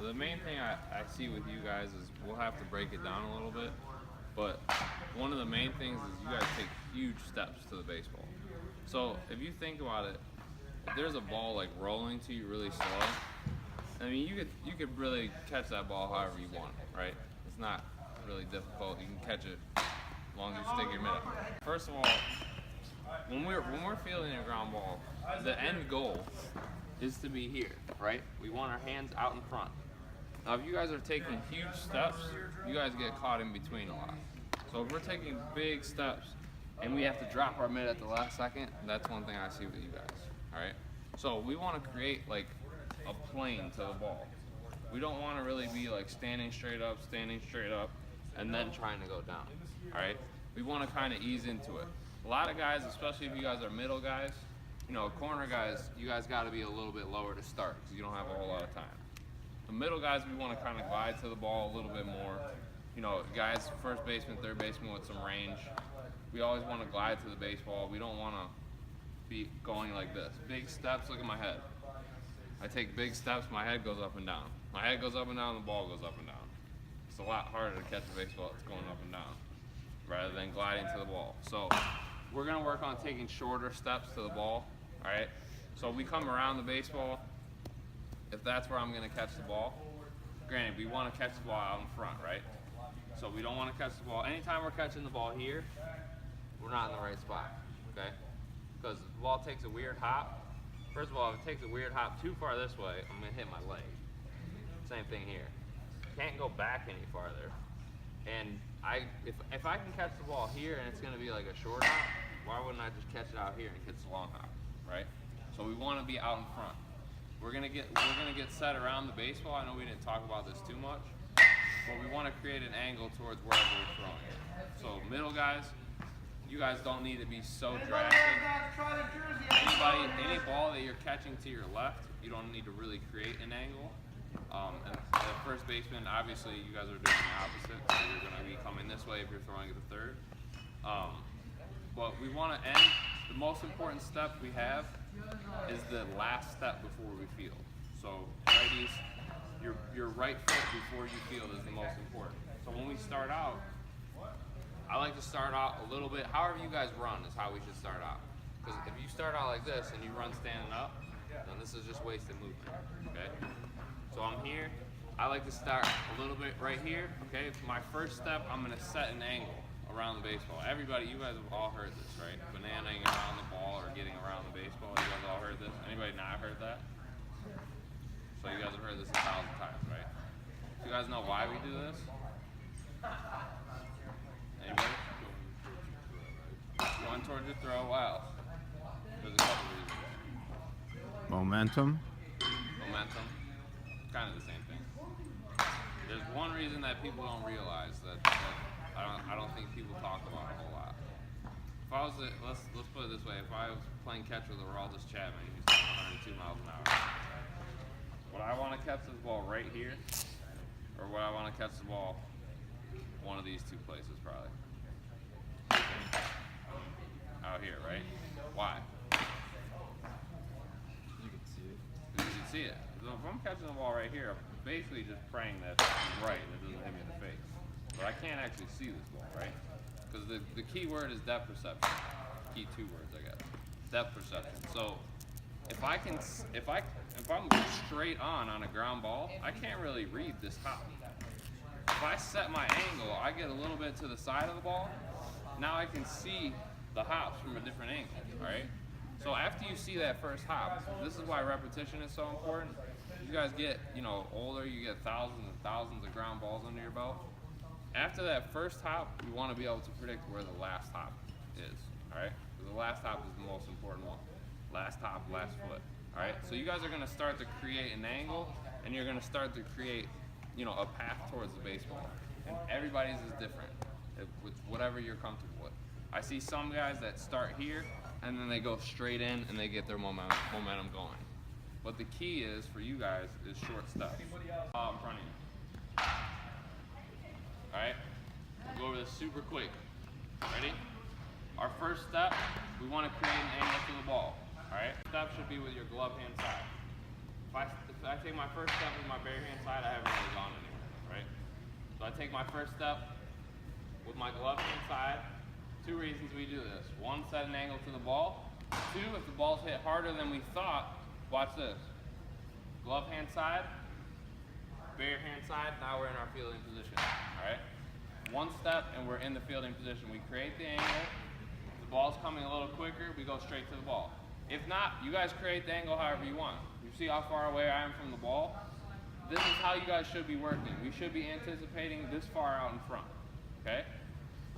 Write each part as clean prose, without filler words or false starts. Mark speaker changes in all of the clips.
Speaker 1: The main thing I see with you guys is we'll have to break it down a little bit, but one of the main things is you guys take huge steps to the baseball. So if you think about it, if there's a ball like rolling to you really slow, I mean you could really catch that ball however you want, right? It's not really difficult. You can catch it as long as you stick your mitt up. First of all, when we're fielding a ground ball, the end goal is to be here, right? We want our hands out in front. Now, if you guys are taking huge steps, you guys get caught in between a lot. So if we're taking big steps and we have to drop our mitt at the last second, that's one thing I see with you guys, all right? So we want to create like a plane to the ball. We don't want to really be like standing straight up, and then trying to go down, all right? We want to kind of ease into it. A lot of guys, especially if you guys are middle guys, you know, corner guys, you guys got to be a little bit lower to start because you don't have a whole lot of time. The middle guys, we want to kind of glide to the ball a little bit more. You know, guys, first baseman, third baseman with some range. We always want to glide to the baseball. We don't want to be going like this. Big steps, look at my head. I take big steps, my head goes up and down. My head goes up and down, the ball goes up and down. It's a lot harder to catch a baseball that's going up and down rather than gliding to the ball. So we're going to work on taking shorter steps to the ball, all right? So we come around the baseball. If that's where I'm going to catch the ball, granted, we want to catch the ball out in front, right? So we don't want to catch the ball. Anytime we're catching the ball here, we're not in the right spot, okay? Because the ball takes a weird hop. First of all, if it takes a weird hop too far this way, I'm going to hit my leg. Same thing here. Can't go back any farther. And if I can catch the ball here and it's going to be like a short hop, why wouldn't I just catch it out here and catch the long hop, right? So we want to be out in front. We're gonna get set around the baseball. I know we didn't talk about this too much, but we want to create an angle towards wherever we're throwing it. So middle guys, you guys don't need to be so drastic. Any ball that you're catching to your left, you don't need to really create an angle. And the first baseman, obviously, you guys are doing the opposite. So you're going to be coming this way if you're throwing at the third. But we want to end. The most important step we have is the last step before we field. So righties, your right foot before you field is the most important. So when we start out, I like to start out a little bit, however you guys run is how we should start out. Because if you start out like this and you run standing up, then this is just wasted movement, okay? So I'm here, I like to start a little bit right here, okay? My first step, I'm gonna set an angle around the baseball. Everybody, you guys have all heard this, right? Bananaing around the ball or getting around the baseball. You guys all heard this? Anybody not heard that? So you guys have heard this 1,000 times, right? Do you guys know why we do this? Anybody? Going towards your throw. Wow. There's a couple reasons.
Speaker 2: Momentum.
Speaker 1: Momentum. Kind of the same thing. There's one reason that people don't realize that I don't think people talk about a whole lot. If I was let's put it this way, if I was playing catch with Aroldis Chapman, he's throwing 102 miles an hour. Would I want to catch this ball right here, or would I want to catch the ball one of these two places probably? Out here, right? Why?
Speaker 3: You can see it.
Speaker 1: You can see it. So if I'm catching the ball right here, I'm basically just praying that it's right and it doesn't hit me in the face. But I can't actually see this ball, right? Because the key word is depth perception. Key two words, I guess. Depth perception. So if I'm straight on a ground ball, I can't really read this hop. If I set my angle, I get a little bit to the side of the ball. Now I can see the hops from a different angle, all right? So after you see that first hop, this is why repetition is so important. You guys get, older, you get thousands and thousands of ground balls under your belt. After that first hop, you want to be able to predict where the last hop is, all right? Because the last hop is the most important one. Last hop, last foot, all right? So you guys are going to start to create an angle, and you're going to start to create, a path towards the baseball. And everybody's is different with whatever you're comfortable with. I see some guys that start here, and then they go straight in, and they get their momentum going. But the key is, for you guys, is short steps. In front of you. All right, we'll go over this super quick. Ready? Our first step, we want to create an angle to the ball. All right, step should be with your glove hand side. If I take my first step with my bare hand side, I haven't really gone anywhere, right? So I take my first step with my glove hand side. Two reasons we do this. One, set an angle to the ball. Two, if the ball's hit harder than we thought, watch this. Glove hand side, bare hand side, now we're in our fielding position, all right? One step and we're in the fielding position. We create the angle. If the ball's coming a little quicker, we go straight to the ball. If not, you guys create the angle however you want. You see how far away I am from the ball? This is how you guys should be working. We should be anticipating this far out in front, okay?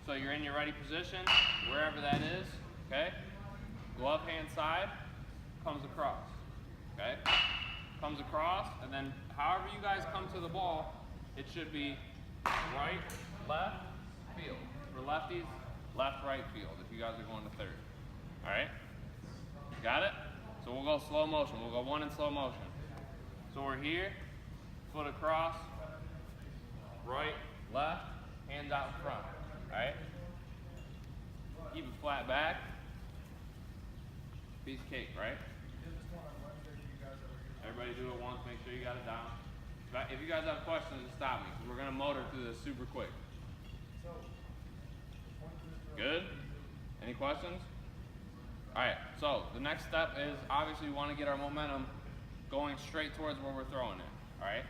Speaker 1: So you're in your ready position, wherever that is, okay? Glove hand side, comes across, okay? Comes across, and then however you guys come to the ball, it should be right, left, field. For lefties, left, right, field, if you guys are going to third, all right? Got it? So we'll go slow motion. We'll go one in slow motion. So we're here, foot across, right, left, hands out in front. All right? Keep it flat back. Piece of cake, right? Everybody do it once. Make sure you got it down. If you guys have questions, just stop me, because we're going to motor through this super quick. Good? Any questions? Alright, so the next step is obviously we want to get our momentum going straight towards where we're throwing it. Alright?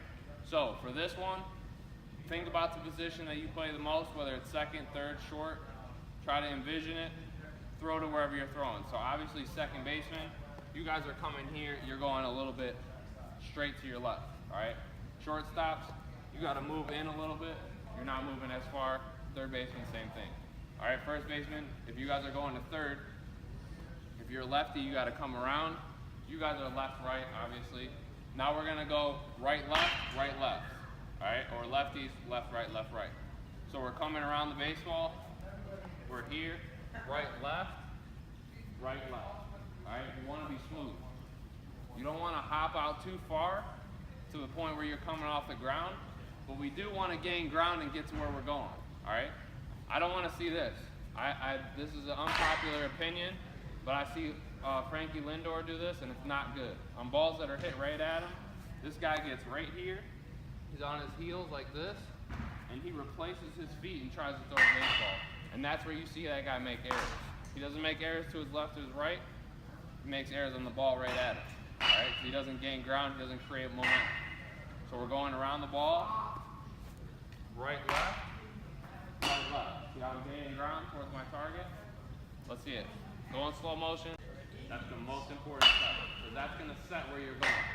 Speaker 1: So for this one, think about the position that you play the most, whether it's second, third, short. Try to envision it. Throw to wherever you're throwing. So obviously second baseman, you guys are coming here, you're going a little bit straight to your left. Alright? Shortstops, you got to move in a little bit. You're not moving as far. Third baseman, same thing. Alright, first baseman, if you guys are going to third, if you're a lefty, you got to come around. You guys are left, right, obviously. Now we're going to go right, left, right, left. All right, or lefties, left, right, left, right. So we're coming around the baseball. We're here, right, left, right, left. All right, you want to be smooth. You don't want to hop out too far to the point where you're coming off the ground, but we do want to gain ground and get to where we're going. All right, I don't want to see this. This is an unpopular opinion. But I see Frankie Lindor do this, and it's not good. On balls that are hit right at him, this guy gets right here. He's on his heels like this, and he replaces his feet and tries to throw a baseball. And that's where you see that guy make errors. He doesn't make errors to his left or his right. He makes errors on the ball right at him. All right? So he doesn't gain ground. He doesn't create momentum. So we're going around the ball. Right, left. Right, left. See how I'm gaining ground towards my target? Let's see it. Go in slow motion. That's the most important step, because that's going to set where you're going.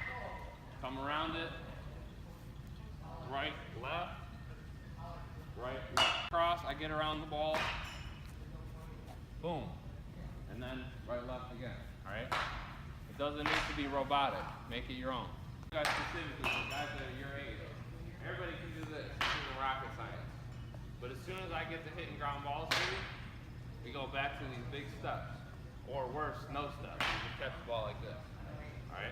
Speaker 1: Come around it. Right, left. Right, left. Cross, I get around the ball. Boom. And then right, left again. All right? It doesn't need to be robotic. Make it your own. You guys specifically, the guys that are your age, everybody can do this. This is rocket science. But as soon as I get to hitting ground balls for you, we go back to these big steps. Or worse, no steps. You just catch the ball like this. Alright?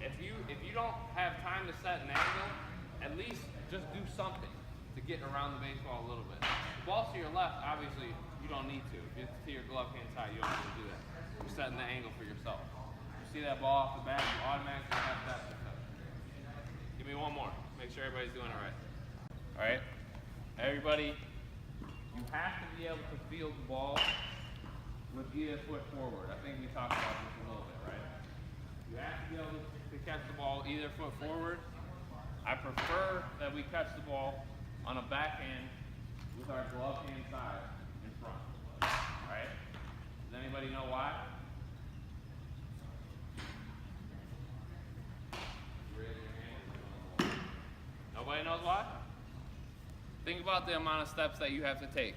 Speaker 1: If you don't have time to set an angle, at least just do something to get around the baseball a little bit. The ball's to your left, obviously, you don't need to. If it's to your glove hand side, you don't need to do that. You're setting the angle for yourself. You see that ball off the bat, you automatically have that. Give me one more. Make sure everybody's doing it right. Alright? Everybody, you have to be able to field the ball with either foot forward. I think we talked about this a little bit, right? You have to be able to catch the ball either foot forward. I prefer that we catch the ball on a backhand with our glove hand side in front. Alright? Does anybody know why? Raise your hand. Nobody knows why? Think about the amount of steps that you have to take.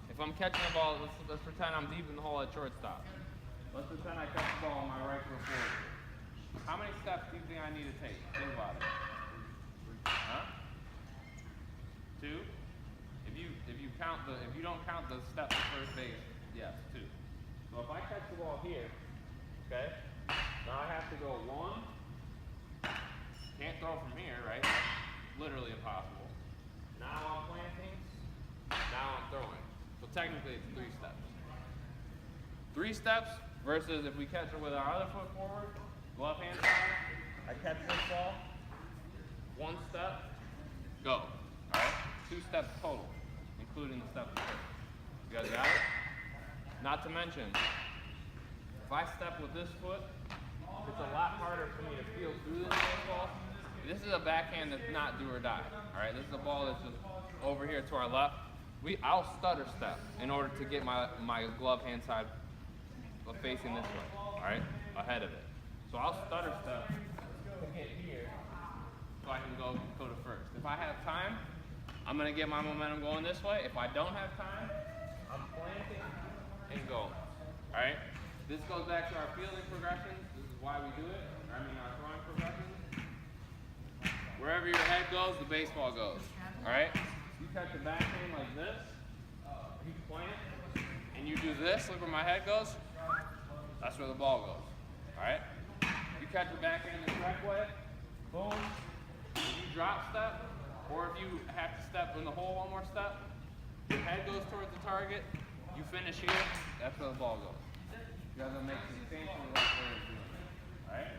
Speaker 1: If I'm catching the ball, let's pretend I'm deep in the hole at shortstop. Let's pretend I catch the ball on my right foot forward. How many steps do you think I need to take? Think about it. Huh? 2? If you don't count the step to first base, yes, 2. So if I catch the ball here, okay, now I have to go 1. Can't throw from here, right? Literally impossible. Now I'm planting. Now I'm throwing. So technically it's 3 steps. 3 steps versus if we catch it with our other foot forward, glove hand side, I catch this ball, 1 step, go. All right? 2 steps total, including the step before. You guys got it? Not to mention, if I step with this foot, it's a lot harder for me to feel through this baseball. This is a backhand that's not do or die. All right, this is a ball that's just over here to our left. I'll stutter step in order to get my glove hand side facing this way. All right, ahead of it. So I'll stutter step to get here, so I can go to first. If I have time, I'm gonna get my momentum going this way. If I don't have time, I'm planting and go. All right. This goes back to our fielding progressions. This is why we do it. I mean, our throwing progressions. Wherever your head goes, the baseball goes. All right? You catch the backhand like this, you plant, and you do this. Look where my head goes. That's where the ball goes. All right? You catch the backhand the correct way, boom. If you drop step, or if you have to step in the hole one more step, your head goes towards the target. You finish here. That's where the ball goes. You guys will make the same thing with that player doing. Alright?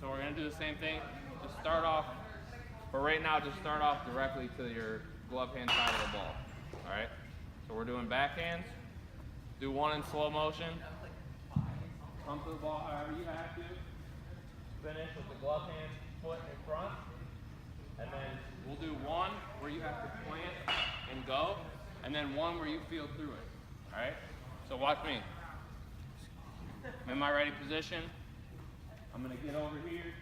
Speaker 1: So we're going to do the same thing. Just start off, for right now, just start off directly to your glove hand side of the ball. Alright? So we're doing backhands. Do 1 in slow motion. Come to the ball however you have to. Finish with the glove hand foot in front. And then we'll do 1 where you have to plant and go. And then 1 where you feel through it. Alright? So watch me. I'm in my ready position. I'm going to get over here.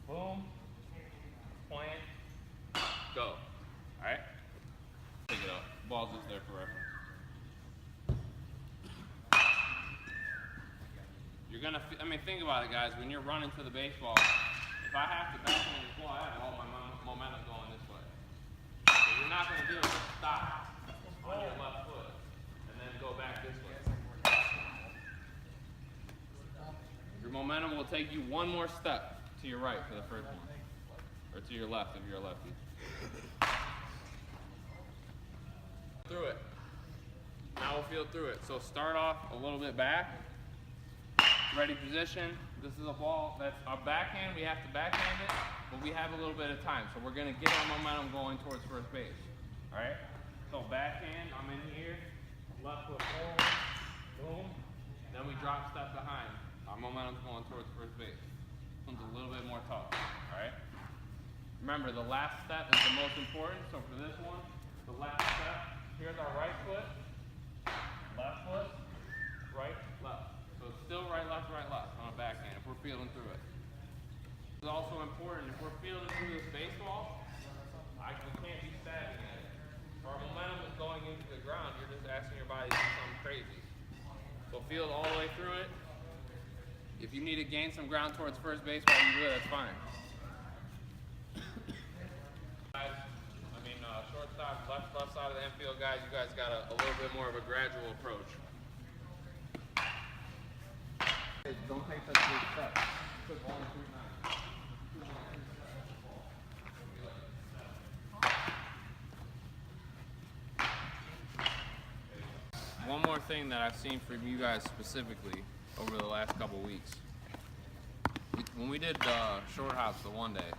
Speaker 1: Boom. Plant. Go. Alright? Pick it up. Ball's just there for reference. You're going to, think about it, guys. When you're running to the baseball, if I have to backhand this ball, I have all my momentum going this way. So you're not going to be able to stop on your left foot and then go back this way. Your momentum will take you 1 more step to your right for the first one, or to your left if you're a lefty. Through it. Now we'll feel through it. So start off a little bit back. Ready position. This is a ball that's a backhand. We have to backhand it, but we have a little bit of time. So we're going to get our momentum going towards first base. All right? So backhand, I'm in here. Left foot forward. Boom. Then we drop step behind. Our momentum's going towards first base. This one's a little bit more tough. All right? Remember, the last step is the most important. So for this one, the last step, here's our right foot. Left foot. Right, left. So it's still right, left on a backhand if we're feeling through it. It's also important, if we're feeling through this baseball, we can't be stabbing at it. If our momentum is going into the ground, you're just asking your body to do something crazy. So field all the way through it. If you need to gain some ground towards first base while you do it, that's fine. Shortstop, left side of the infield, guys, you guys got a little bit more of a gradual approach. Don't take such big steps. One more thing that I've seen from you guys specifically over the last couple weeks. When we did short hops the one day,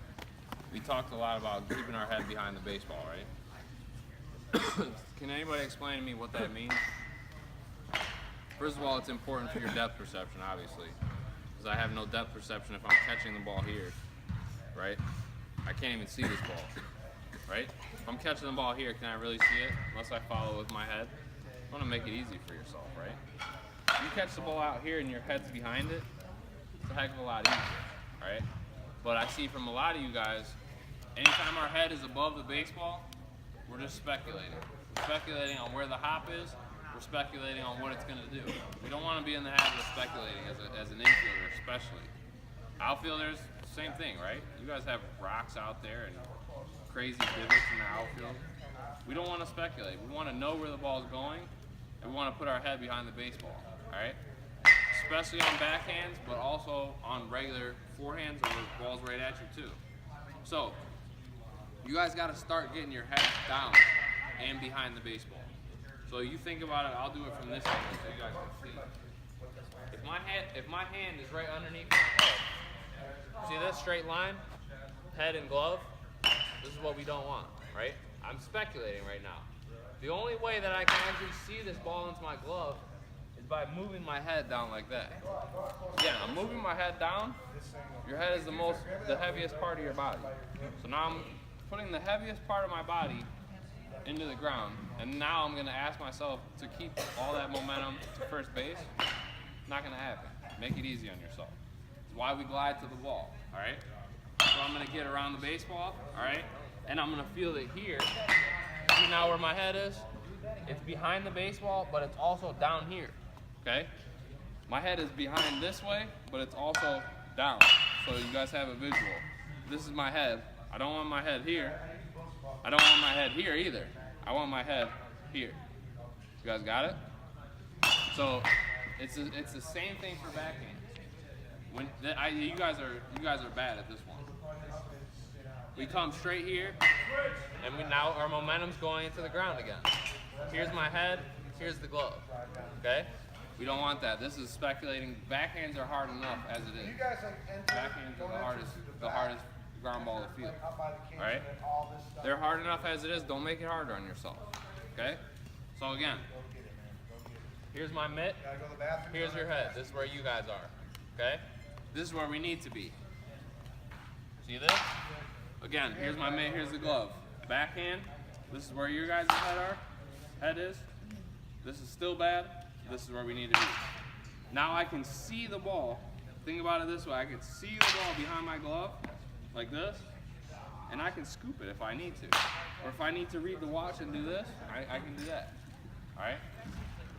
Speaker 1: we talked a lot about keeping our head behind the baseball, right? Can anybody explain to me what that means? First of all, it's important for your depth perception, obviously, because I have no depth perception if I'm catching the ball here, right? I can't even see this ball, right? If I'm catching the ball here, can I really see it unless I follow with my head? You want to make it easy for yourself, right? If you catch the ball out here and your head's behind it, it's a heck of a lot easier, right? But I see from a lot of you guys, anytime our head is above the baseball, we're just speculating. We're speculating on where the hop is. We're speculating on what it's going to do. We don't want to be in the habit of speculating as an infielder, especially. Outfielders, same thing, right? You guys have rocks out there and crazy divots in the outfield. We don't want to speculate. We want to know where the ball is going, and we want to put our head behind the baseball, all right? Especially on backhands, but also on regular forehands or balls right at you too. So, you guys got to start getting your head down and behind the baseball. So you think about it, I'll do it from this angle so you guys can see. If my hand is right underneath my head, See this straight line? Head and glove? This is what we don't want, right? I'm speculating right now. The only way that I can actually see this ball into my glove is by moving my head down like that. Again, I'm moving my head down. Your head is the heaviest part of your body. So now I'm putting the heaviest part of my body into the ground, and now I'm gonna ask myself to keep all that momentum to first base. Not gonna happen. Make it easy on yourself. It's why we glide to the ball, all right? So I'm gonna get around the baseball, all right? And I'm gonna feel it here. See now where my head is? It's behind the baseball, but it's also down here, okay? My head is behind this way, but it's also down. So you guys have a visual. This is my head. I don't want my head here. I don't want my head here either. I want my head here. You guys got it? So it's the same thing for backhand. You guys are bad at this one. We come straight here, and now our momentum's going into the ground again. Here's my head. Here's the glove. Okay? We don't want that. This is speculating. Backhands are hard enough as it is. Backhands are the hardest ground ball to feel. All right? They're hard enough as it is. Don't make it harder on yourself. Okay? So again, here's my mitt. Here's your head. This is where you guys are. Okay? This is where we need to be. See this? Again, here's my mitt. Here's the glove. Backhand. This is where your guys' head is. This is still bad. This is where we need to be. Now I can see the ball. Think about it this way. I can see the ball behind my glove, like this, and I can scoop it if I need to. Or if I need to read the watch and do this, I can do that. All right?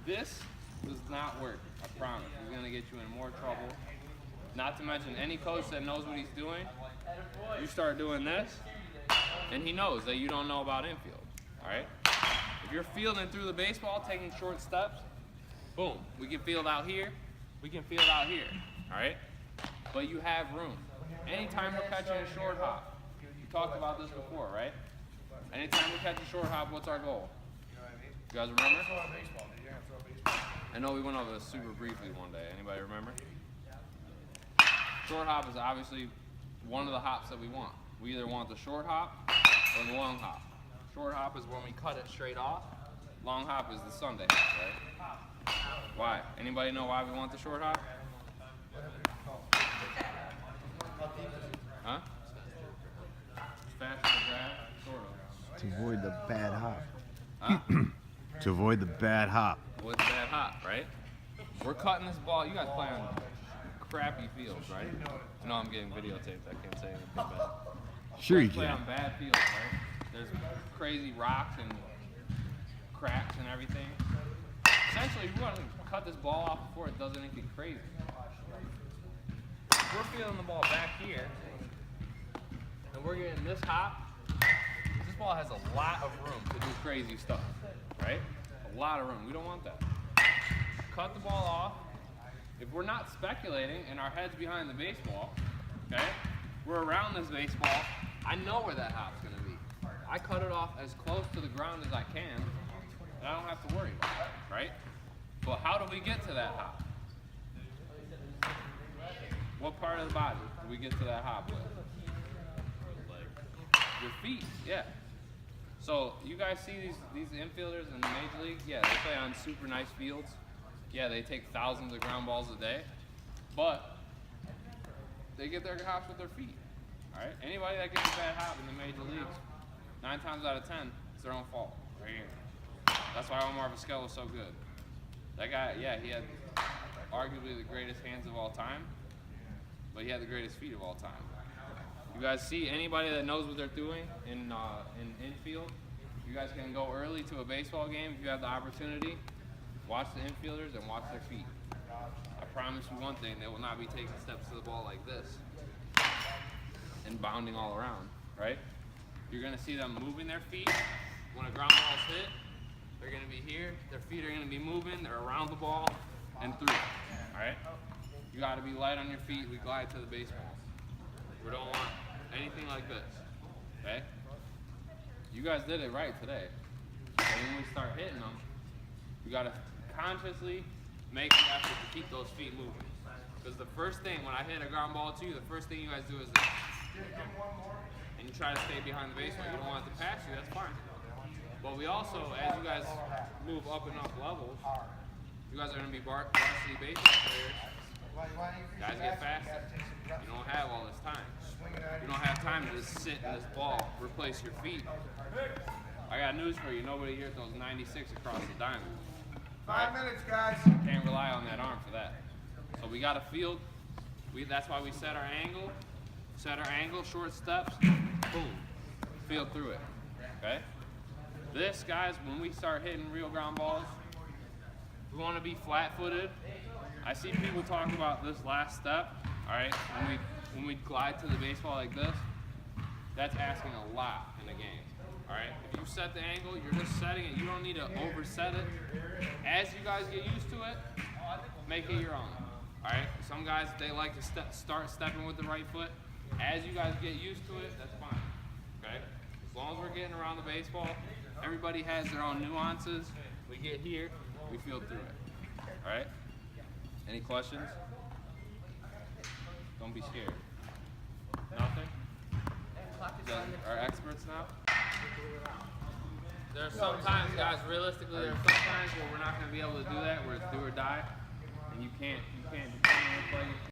Speaker 1: This does not work, I promise. It's gonna get you in more trouble. Not to mention any coach that knows what he's doing, you start doing this, and he knows that you don't know about infield, all right? If you're fielding through the baseball, taking short steps, boom, we can field out here, we can field out here, all right? But you have room. Anytime we're catching a short hop, we talked about this before, right? Anytime we catch a short hop, what's our goal? You guys remember? I know we went over this super briefly one day. Anybody remember? Short hop is obviously one of the hops that we want. We either want the short hop or the long hop. Short hop is when we cut it straight off. Long hop is the Sunday hop, right? Why? Anybody know why we want the short hop? Huh? Faster to grab, sort of.
Speaker 2: To avoid the bad hop.
Speaker 1: Huh?
Speaker 2: To avoid the bad hop.
Speaker 1: Avoid the bad hop, right? We're cutting this ball. You guys play on crappy fields, right? I know I'm getting videotaped. I can't say anything bad.
Speaker 2: Sure you
Speaker 1: play
Speaker 2: can.
Speaker 1: on bad fields, right? There's crazy rocks and cracks and everything. Essentially, we want to cut this ball off before it does anything crazy. If we're feeling the ball back here, and we're getting this hop, this ball has a lot of room to do crazy stuff, right? A lot of room. We don't want that. Cut the ball off. If we're not speculating and our head's behind the baseball, okay, we're around this baseball, I know where that hop's going to be. I cut it off as close to the ground as I can, and I don't have to worry about it, right? But how do we get to that hop? What part of the body do we get to that hop with? Your feet, yeah. So you guys see these infielders in the major league? Yeah, they play on super nice fields. Yeah, they take thousands of ground balls a day, but they get their hops with their feet. All right. Anybody that gets a bad hop in the major leagues, 9 times out of 10, it's their own fault. Right here. That's why Omar Vizquel was so good. That guy, yeah, he had arguably the greatest hands of all time, but he had the greatest feet of all time. You guys see anybody that knows what they're doing in infield? You guys can go early to a baseball game if you have the opportunity. Watch the infielders and watch their feet. I promise you one thing, they will not be taking steps to the ball like this and bounding all around, right? You're gonna see them moving their feet. When a ground ball is hit, they're gonna be here, their feet are gonna be moving, they're around the ball and through, all right? You gotta be light on your feet, we glide to the baseball. We don't want anything like this, okay? You guys did it right today. But when we start hitting them, we gotta consciously make an effort to keep those feet moving. Because the first thing, when I hit a ground ball to you, the first thing you guys do is this. And you try to stay behind the baseball. You don't want it to pass you, that's fine. But we also, as you guys move up and up levels, you guys are going to be varsity baseball players. Guys get faster. You don't have all this time. You don't have time to just sit in this ball, replace your feet. I got news for you. Nobody here throws 96 across the diamond.
Speaker 3: 5 minutes, guys.
Speaker 1: Can't rely on that arm for that. So we got a field. That's why we set our angle. Set our angle, short steps, boom. Field through it. Okay? This, guys, when we start hitting real ground balls, we want to be flat-footed. I see people talking about this last step, all right? When we glide to the baseball like this, that's asking a lot in a game, all right? If you set the angle, you're just setting it. You don't need to overset it. As you guys get used to it, make it your own, all right? Some guys, they like to start stepping with the right foot. As you guys get used to it, that's fine, okay? As long as we're getting around the baseball, everybody has their own nuances. We get here, we feel through it, all right? Any questions? Don't be scared. Nothing? You guys are experts now? There are some times, guys, realistically, there are some times where we're not going to be able to do that, where it's do or die, and you can't depend on the play.